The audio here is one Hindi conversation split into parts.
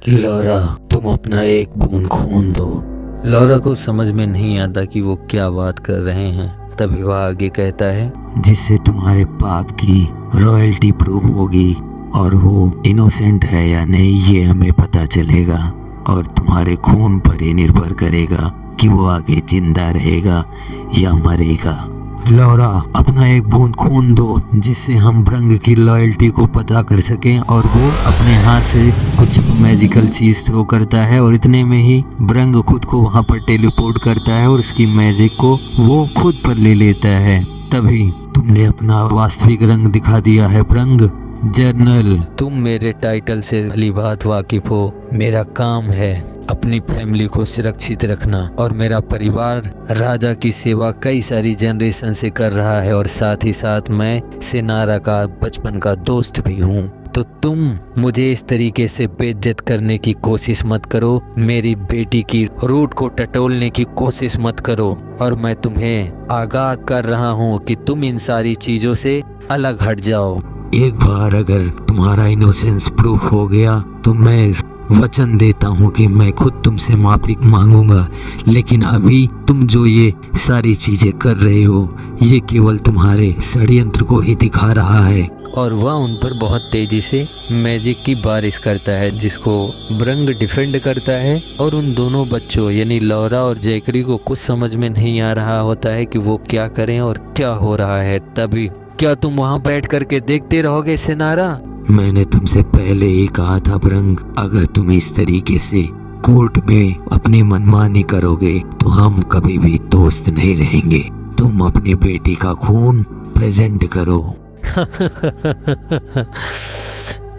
लौरा, तुम अपना एक बूंद खून दो। लौरा को समझ में नहीं आता कि वो क्या बात कर रहे हैं। तभी वह आगे कहता है, जिससे तुम्हारे पाप की रॉयल्टी प्रूव होगी और वो इनोसेंट है या नहीं ये हमें पता चलेगा, और तुम्हारे खून पर ही निर्भर करेगा कि वो आगे जिंदा रहेगा या मरेगा। लौरा, अपना एक बूंद खून दो जिससे हम ब्रंग की लॉयल्टी को पता कर सकें। और वो अपने हाथ से कुछ मैजिकल चीज थ्रो करता है और इतने में ही ब्रंग खुद को वहां पर टेलीपोर्ट करता है और उसकी मैजिक को वो खुद पर ले लेता है। तभी तुमने अपना वास्तविक रंग दिखा दिया है ब्रंग। जर्नल, तुम मेरे टाइटल से भली बात वाकिफ हो। मेरा काम है अपनी फैमिली को सुरक्षित रखना, और मेरा परिवार राजा की सेवा कई सारी जनरेशन से कर रहा है, और साथ ही साथ मैं सिनारा का बचपन का दोस्त भी हूँ। तो तुम मुझे इस तरीके से बेइज्जत करने की कोशिश मत करो, मेरी बेटी की रूट को टटोलने की कोशिश मत करो, और मैं तुम्हें आगाह कर रहा हूँ कि तुम इन सारी चीजों से अलग हट जाओ। एक बार अगर तुम्हारा इनोसेंस प्रूफ हो गया तो मैं वचन देता हूँ कि मैं खुद तुमसे माफी मांगूंगा, लेकिन अभी तुम जो ये सारी चीजें कर रहे हो ये केवल तुम्हारे षड्यंत्र को ही दिखा रहा है। और वह उन पर बहुत तेजी से मैजिक की बारिश करता है, जिसको ब्रंग डिफेंड करता है। और उन दोनों बच्चों यानी लौरा और जैकरी को कुछ समझ में नहीं आ रहा होता है कि वो क्या करें और क्या हो रहा है। तभी, क्या तुम वहाँ बैठ करके देखते रहोगे सिनारा? मैंने तुमसे पहले ही कहा था ब्रंग, अगर तुम इस तरीके से कोर्ट में अपनी मनमानी करोगे तो हम कभी भी दोस्त नहीं रहेंगे। तुम अपनी बेटी का खून प्रेजेंट करो।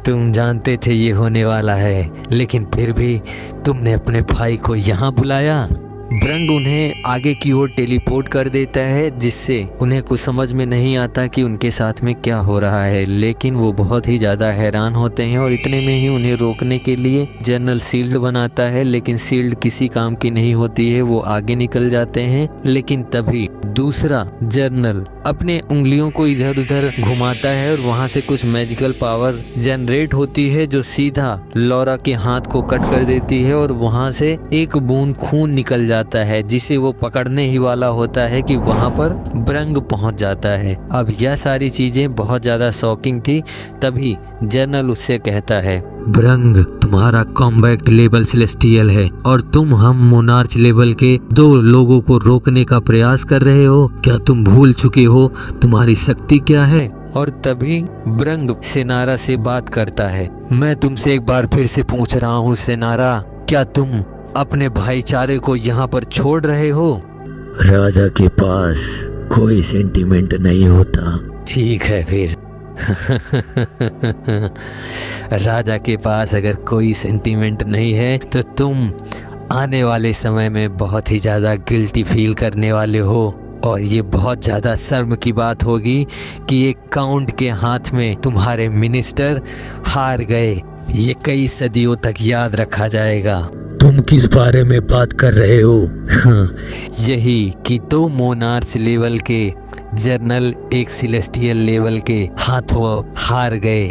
तुम जानते थे ये होने वाला है, लेकिन फिर भी तुमने अपने भाई को यहाँ बुलाया। ब्रंग उन्हें आगे की ओर टेलीपोर्ट कर देता है, जिससे उन्हें कुछ समझ में नहीं आता कि उनके साथ में क्या हो रहा है, लेकिन वो बहुत ही ज़्यादा हैरान होते हैं। और इतने में ही उन्हें रोकने के लिए जनरल शील्ड बनाता है, लेकिन शील्ड किसी काम की नहीं होती है। वो आगे निकल जाते हैं, लेकिन तभी दूसरा जर्नल अपने उंगलियों को इधर उधर घुमाता है और वहाँ से कुछ मैजिकल पावर जनरेट होती है, जो सीधा लौरा के हाथ को कट कर देती है, और वहाँ से एक बूंद खून निकल जाता है, जिसे वो पकड़ने ही वाला होता है कि वहाँ पर ब्रंग पहुँच जाता है। अब यह सारी चीजें बहुत ज्यादा शॉकिंग थी। तभी जनरल उससे कहता है, ब्रंग, तुम्हारा कॉम्बैक्ट लेवल सेलेस्टियल है और तुम हम मोनार्च लेवल के 2 लोगों को रोकने का प्रयास कर रहे हो। क्या तुम भूल चुके हो तुम्हारी शक्ति क्या है? और तभी ब्रंग सिनारा से बात करता है, मैं तुमसे एक बार फिर से पूछ रहा हूँ सिनारा, क्या तुम अपने भाईचारे को यहाँ पर छोड़ रहे हो? राजा के पास कोई सेंटिमेंट नहीं होता। ठीक है फिर। राजा के पास अगर कोई सेंटिमेंट नहीं है तो तुम आने वाले समय में बहुत ही ज़्यादा गिल्टी फील करने वाले हो, और ये बहुत ज़्यादा शर्म की बात होगी कि एक काउंट के हाथ में तुम्हारे मिनिस्टर हार गए। ये कई सदियों तक याद रखा जाएगा। तुम किस बारे में बात कर रहे हो? यही कि 2 मोनार्च लेवल के जर्नल एक सेलेस्टियल लेवल के हाथों हार गए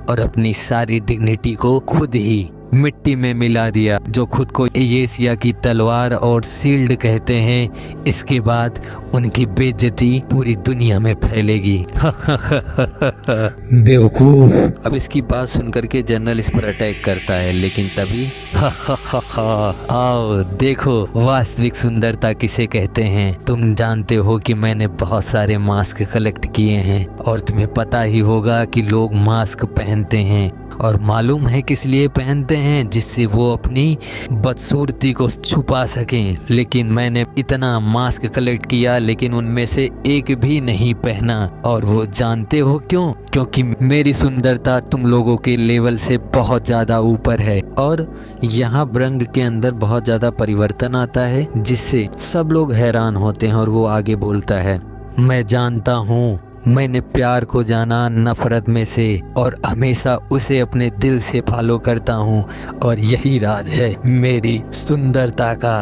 और अपनी सारी डिग्निटी को खुद ही मिट्टी में मिला दिया, जो खुद को एशिया की तलवार और शील्ड कहते हैं। इसके बाद उनकी बेइज्जती पूरी दुनिया में फैलेगी। बेवकूफ। अब इसकी बात सुनकर के जनरल इस पर अटैक करता है, लेकिन तभी आओ देखो वास्तविक सुंदरता किसे कहते हैं। तुम जानते हो कि मैंने बहुत सारे मास्क कलेक्ट किए हैं, और तुम्हें पता ही होगा कि लोग मास्क पहनते हैं, और मालूम है किस लिए पहनते हैं, जिससे वो अपनी बदसूरती को छुपा सकें। लेकिन मैंने इतना मास्क कलेक्ट किया, लेकिन उनमें से एक भी नहीं पहना। और वो जानते हो क्यों? क्योंकि मेरी सुंदरता तुम लोगों के लेवल से बहुत ज़्यादा ऊपर है। और यहाँ ब्रंग के अंदर बहुत ज़्यादा परिवर्तन आता है, जिससे सब लोग हैरान होते हैं। और वो आगे बोलता है, मैं जानता हूँ, मैंने प्यार को जाना नफरत में से, और हमेशा उसे अपने दिल से फॉलो करता हूँ, और यही राज है मेरी सुंदरता का।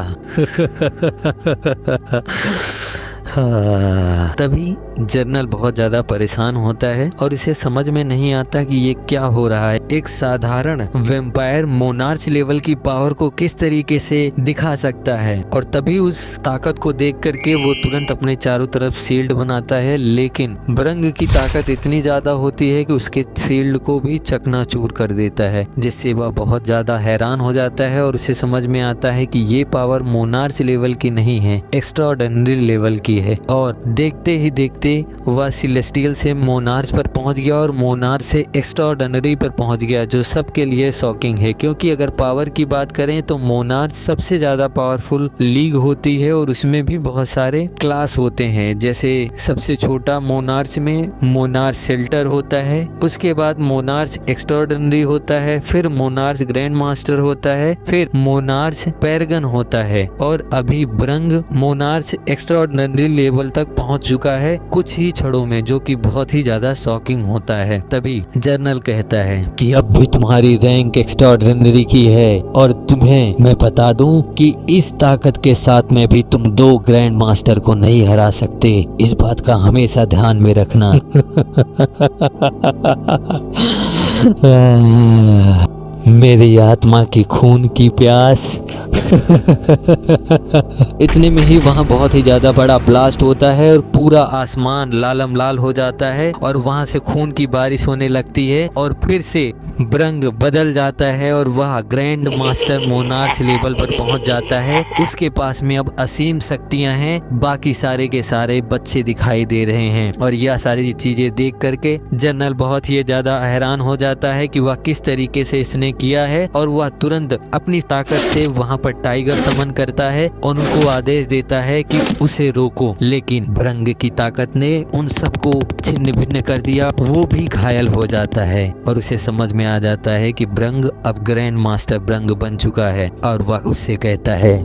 तभी जर्नल बहुत ज्यादा परेशान होता है और इसे समझ में नहीं आता कि ये क्या हो रहा है। एक साधारण वैम्पायर मोनार्च लेवल की पावर को किस तरीके से दिखा सकता है, और तभी उस ताकत को देख करके वो तुरंत अपने चारों तरफ शील्ड बनाता है। लेकिन ब्रंग की ताकत इतनी ज्यादा होती है कि उसके शील्ड को भी चकनाचूर कर देता है, जिससे वह बहुत ज्यादा हैरान हो जाता है और उसे समझ में आता है कि ये पावर मोनार्च लेवल की नहीं है, एक्स्ट्राऑर्डिनरी लेवल की है। और देखते ही देखते वह सेलेस्टियल से मोनार्च पर पहुंच गया और मोनार्च से एक्स्ट्राऑर्डिनरी पर पहुंच गया, जो सबके लिए शॉकिंग है। क्योंकि अगर पावर की बात करें तो मोनार्च सबसे ज्यादा पावरफुल लीग होती है और उसमें भी बहुत सारे क्लास होते हैं। जैसे सबसे छोटा मोनार्च में मोनार्च शेल्टर होता है, उसके बाद मोनार्च एक्स्ट्राऑर्डिनरी होता है, फिर मोनार्च ग्रैंड मास्टर होता है, फिर मोनार्च पैरागन होता है, और अभी ब्रंग मोनार्च एक्स्ट्राऑर्डिनरी लेवल तक पहुंच चुका है कुछ ही क्षणों में, जो कि बहुत ही ज्यादा शॉकिंग होता है। तभी जर्नल कहता है कि अब भी तुम्हारी रैंक एक्स्ट्राऑर्डिनरी की है, और तुम्हें मैं बता दूं कि इस ताकत के साथ में भी तुम 2 ग्रैंड मास्टर को नहीं हरा सकते। इस बात का हमेशा ध्यान में रखना। मेरी आत्मा की खून की प्यास। इतने में ही वहाँ बहुत ही ज्यादा बड़ा ब्लास्ट होता है और पूरा आसमान लालम लाल हो जाता है और वहाँ से खून की बारिश होने लगती है, और फिर से ब्रंग बदल जाता है और वह ग्रैंड मास्टर मोनार्च लेवल पर पहुंच जाता है। उसके पास में अब असीम शक्तियां हैं, बाकी सारे के सारे बच्चे दिखाई दे रहे हैं, और यह सारी चीजें देख करके जनरल बहुत ही ज्यादा हैरान हो जाता है कि वह किस तरीके से इसने किया है, और वह तुरंत अपनी ताकत से वहां पर टाइगर समन करता है और उनको आदेश देता है कि उसे रोको। लेकिन ब्रंग की ताकत ने उन सबको छिन्न भिन्न कर दिया, वो भी घायल हो जाता है और उसे समझ में आ जाता है कि ब्रंग अब ग्रैंड मास्टर ब्रंग बन चुका है। और वह उससे कहता है,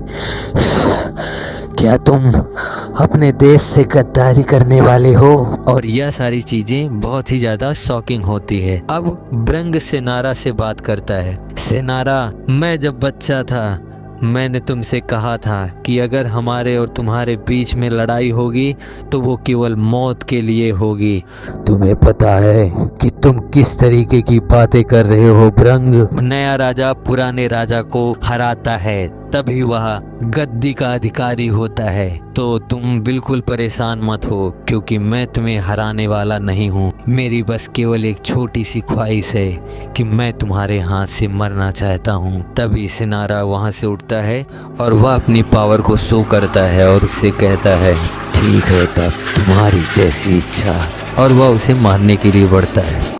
क्या तुम अपने देश से गद्दारी करने वाले हो? और यह सारी चीजें बहुत ही ज्यादा शॉकिंग होती है। अब ब्रंग सेनारा से बात करता है। सेनारा, मैं जब बच्चा था मैंने तुमसे कहा था कि अगर हमारे और तुम्हारे बीच में लड़ाई होगी तो वो केवल मौत के लिए होगी। तुम्हें पता है कि तुम किस तरीके की बातें कर रहे हो ब्रंग? नया राजा पुराने राजा को हराता है, तभी वह गद्दी का अधिकारी होता है। तो तुम बिल्कुल परेशान मत हो, क्योंकि मैं तुम्हें हराने वाला नहीं हूँ। मेरी बस केवल एक छोटी सी ख्वाहिश है कि मैं तुम्हारे हाथ से मरना चाहता हूँ। तभी सिनारा वहाँ से उठता है और वह अपनी पावर को शो करता है और उससे कहता है, ठीक है तब तुम्हारी जैसी इच्छा, और वह उसे मारने के लिए बढ़ता है।